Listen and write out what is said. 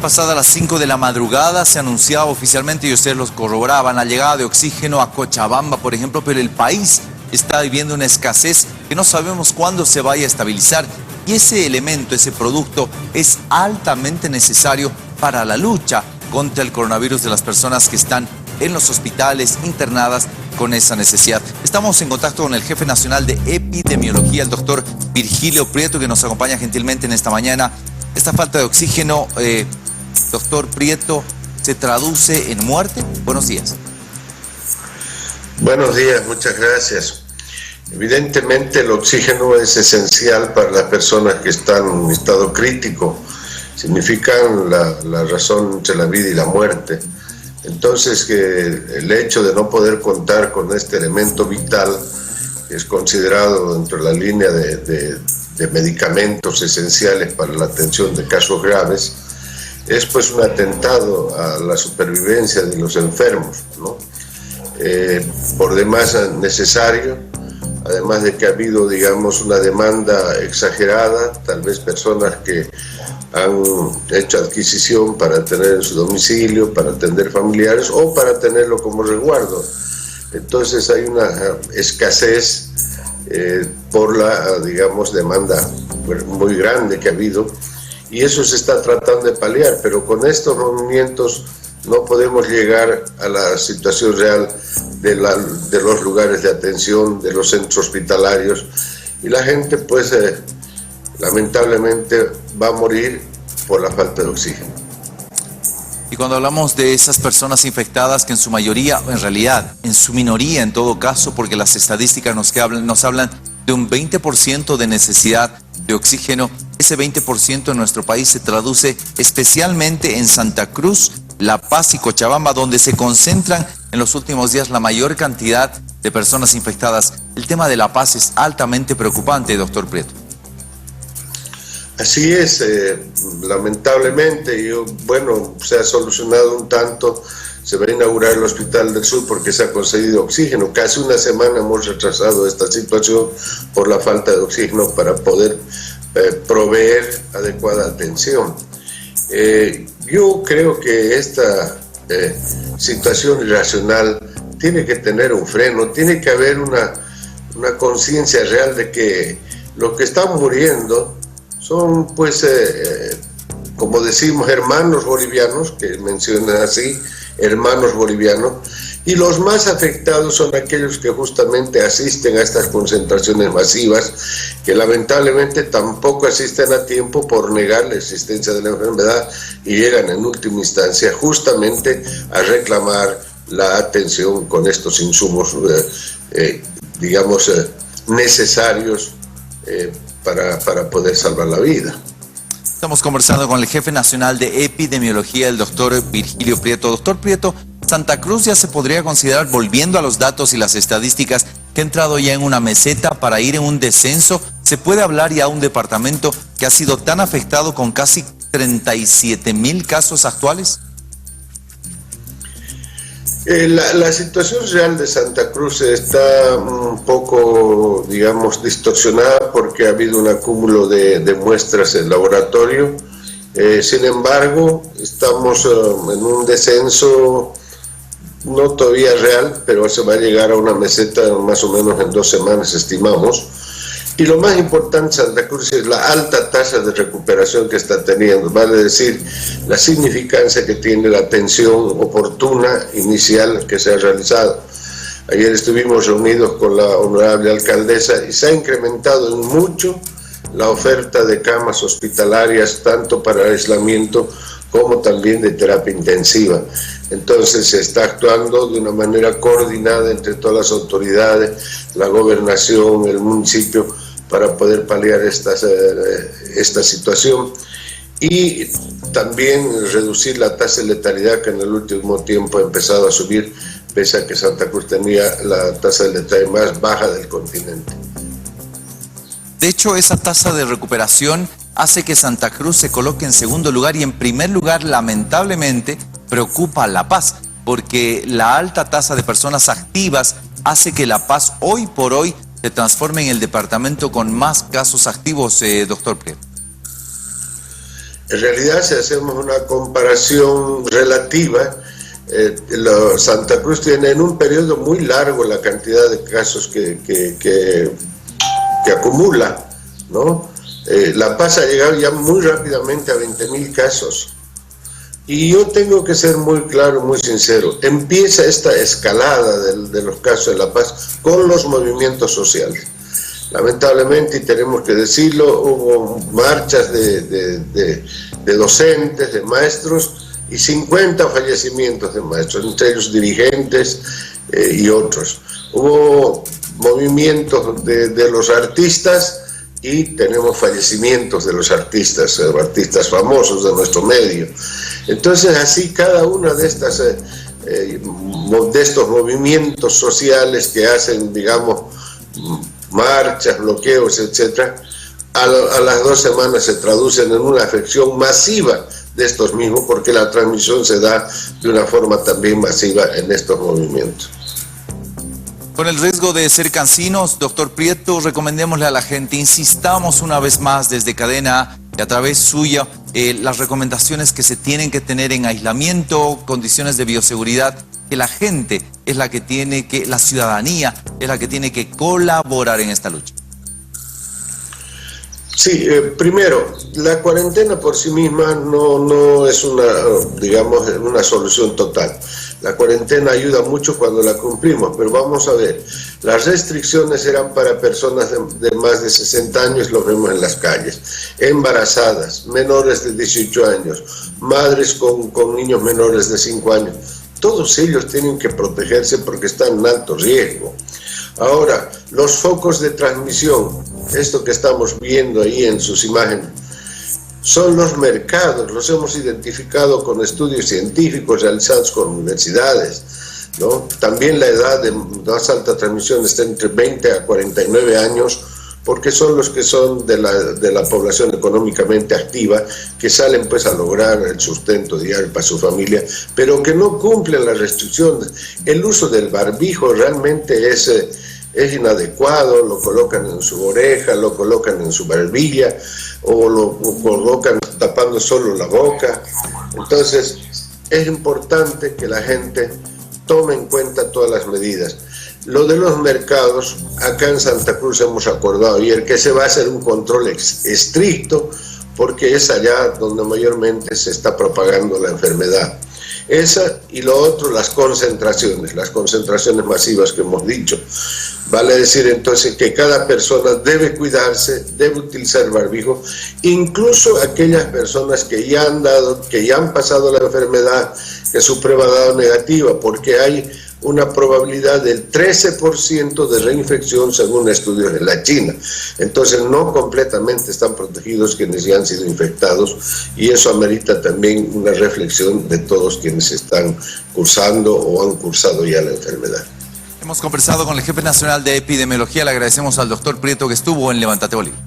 pasadas las 5 de la madrugada se anunciaba oficialmente, y ustedes los corroboraban, la llegada de oxígeno a Cochabamba, por ejemplo, pero el país está viviendo una escasez que no sabemos cuándo se vaya a estabilizar. Y ese elemento, ese producto, es altamente necesario para la lucha contra el coronavirus de las personas que están en los hospitales internadas con esa necesidad. Estamos en contacto con el jefe nacional de epidemiología, el doctor Virgilio Prieto, que nos acompaña gentilmente en esta mañana. Esta falta de oxígeno, doctor Prieto, ¿se traduce en muerte? Buenos días. Buenos días, muchas gracias. Evidentemente el oxígeno es esencial para las personas que están en un estado crítico. Significan la razón entre la vida y la muerte. Entonces, que el hecho de no poder contar con este elemento vital, que es considerado dentro de la línea de medicamentos esenciales para la atención de casos graves, es pues un atentado a la supervivencia de los enfermos, ¿no? Por demás necesario, además de que ha habido, digamos, una demanda exagerada, tal vez personas que han hecho adquisición para tener en su domicilio, para atender familiares o para tenerlo como resguardo. Entonces hay una escasez por la, digamos, demanda muy grande que ha habido, y eso se está tratando de paliar, pero con estos movimientos no podemos llegar a la situación real de los lugares de atención, de los centros hospitalarios, y la gente pues lamentablemente va a morir por la falta de oxígeno. Y cuando hablamos de esas personas infectadas, que en su mayoría, en realidad, en su minoría en todo caso, porque las estadísticas nos hablan de un 20% de necesidad de oxígeno, ese 20% en nuestro país se traduce especialmente en Santa Cruz, La Paz y Cochabamba, donde se concentran en los últimos días la mayor cantidad de personas infectadas. El tema de La Paz es altamente preocupante, doctor Prieto. Así es, lamentablemente, se ha solucionado un tanto, se va a inaugurar el Hospital del Sur porque se ha conseguido oxígeno. Casi una semana hemos retrasado esta situación por la falta de oxígeno para poder proveer adecuada atención. Yo creo que esta situación irracional tiene que tener un freno, tiene que haber una conciencia real de que los que están muriendo son, pues, como decimos, hermanos bolivianos, que mencionan así, hermanos bolivianos, y los más afectados son aquellos que justamente asisten a estas concentraciones masivas, que lamentablemente tampoco asisten a tiempo por negar la existencia de la enfermedad y llegan en última instancia justamente a reclamar la atención con estos insumos, necesarios para poder salvar la vida. Estamos conversando con el jefe nacional de epidemiología, el doctor Virgilio Prieto. Doctor Prieto, Santa Cruz ya se podría considerar, volviendo a los datos y las estadísticas, que ha entrado ya en una meseta para ir en un descenso. ¿Se puede hablar ya de un departamento que ha sido tan afectado con casi 37.000 casos actuales? La situación real de Santa Cruz está un poco, digamos, distorsionada porque ha habido un acúmulo de muestras en laboratorio. Sin embargo, estamos en un descenso no todavía real, pero se va a llegar a una meseta más o menos en 2 semanas, estimamos. Y lo más importante, Santa Cruz, es la alta tasa de recuperación que está teniendo, vale decir, la significancia que tiene la atención oportuna inicial que se ha realizado. Ayer estuvimos reunidos con la honorable alcaldesa y se ha incrementado en mucho la oferta de camas hospitalarias, tanto para aislamiento como también de terapia intensiva. Entonces se está actuando de una manera coordinada entre todas las autoridades, la gobernación, el municipio, para poder paliar esta situación y también reducir la tasa de letalidad que en el último tiempo ha empezado a subir, pese a que Santa Cruz tenía la tasa de letalidad más baja del continente. De hecho, esa tasa de recuperación hace que Santa Cruz se coloque en segundo lugar, y en primer lugar, lamentablemente, preocupa a La Paz, porque la alta tasa de personas activas hace que La Paz hoy por hoy se transforme en el departamento con más casos activos, doctor Prieto. En realidad, si hacemos una comparación relativa, Santa Cruz tiene en un periodo muy largo la cantidad de casos que acumula, ¿no? La Paz ha llegado ya muy rápidamente a 20.000 casos. Y yo tengo que ser muy claro, muy sincero. Empieza esta escalada de los casos de La Paz con los movimientos sociales. Lamentablemente, y tenemos que decirlo, hubo marchas de docentes, de maestros, y 50 fallecimientos de maestros, entre ellos dirigentes y otros. Hubo movimientos de los artistas y tenemos fallecimientos de los artistas famosos de nuestro medio. Entonces, así cada una de estos movimientos sociales que hacen, digamos, marchas, bloqueos, etcétera, a las 2 semanas se traducen en una afección masiva de estos mismos, porque la transmisión se da de una forma también masiva en estos movimientos. Con el riesgo de ser cansinos, doctor Prieto, recomendémosle a la gente, insistamos una vez más desde Cadena y a través suya, las recomendaciones que se tienen que tener en aislamiento, condiciones de bioseguridad, que la gente es la que tiene que, la ciudadanía es la que tiene que colaborar en esta lucha. Sí, primero, la cuarentena por sí misma no es una solución total. La cuarentena ayuda mucho cuando la cumplimos, pero vamos a ver, las restricciones eran para personas de más de 60 años, lo vemos en las calles, embarazadas, menores de 18 años, madres con niños menores de 5 años. Todos ellos tienen que protegerse porque están en alto riesgo. Ahora, los focos de transmisión, esto que estamos viendo ahí en sus imágenes, son los mercados, los hemos identificado con estudios científicos realizados con universidades, ¿no? También la edad de más alta transmisión está entre 20 a 49 años, porque son los que son de la población económicamente activa, que salen pues a lograr el sustento diario para su familia, pero que no cumplen las restricciones. El uso del barbijo realmente es inadecuado, lo colocan en su oreja, lo colocan en su barbilla, o lo colocan tapando solo la boca. Entonces, es importante que la gente tome en cuenta todas las medidas. Lo de los mercados, acá en Santa Cruz hemos acordado ayer que se va a hacer un control estricto, porque es allá donde mayormente se está propagando la enfermedad. Esa y lo otro, las concentraciones masivas que hemos dicho. Vale decir entonces que cada persona debe cuidarse, debe utilizar barbijo, incluso aquellas personas que ya han pasado la enfermedad, que su prueba ha dado negativa, porque hay una probabilidad del 13% de reinfección según estudios en la China. Entonces no completamente están protegidos quienes ya han sido infectados, y eso amerita también una reflexión de todos quienes están cursando o han cursado ya la enfermedad. Hemos conversado con el jefe nacional de epidemiología. Le agradecemos al doctor Prieto que estuvo en Levántate Bolivia.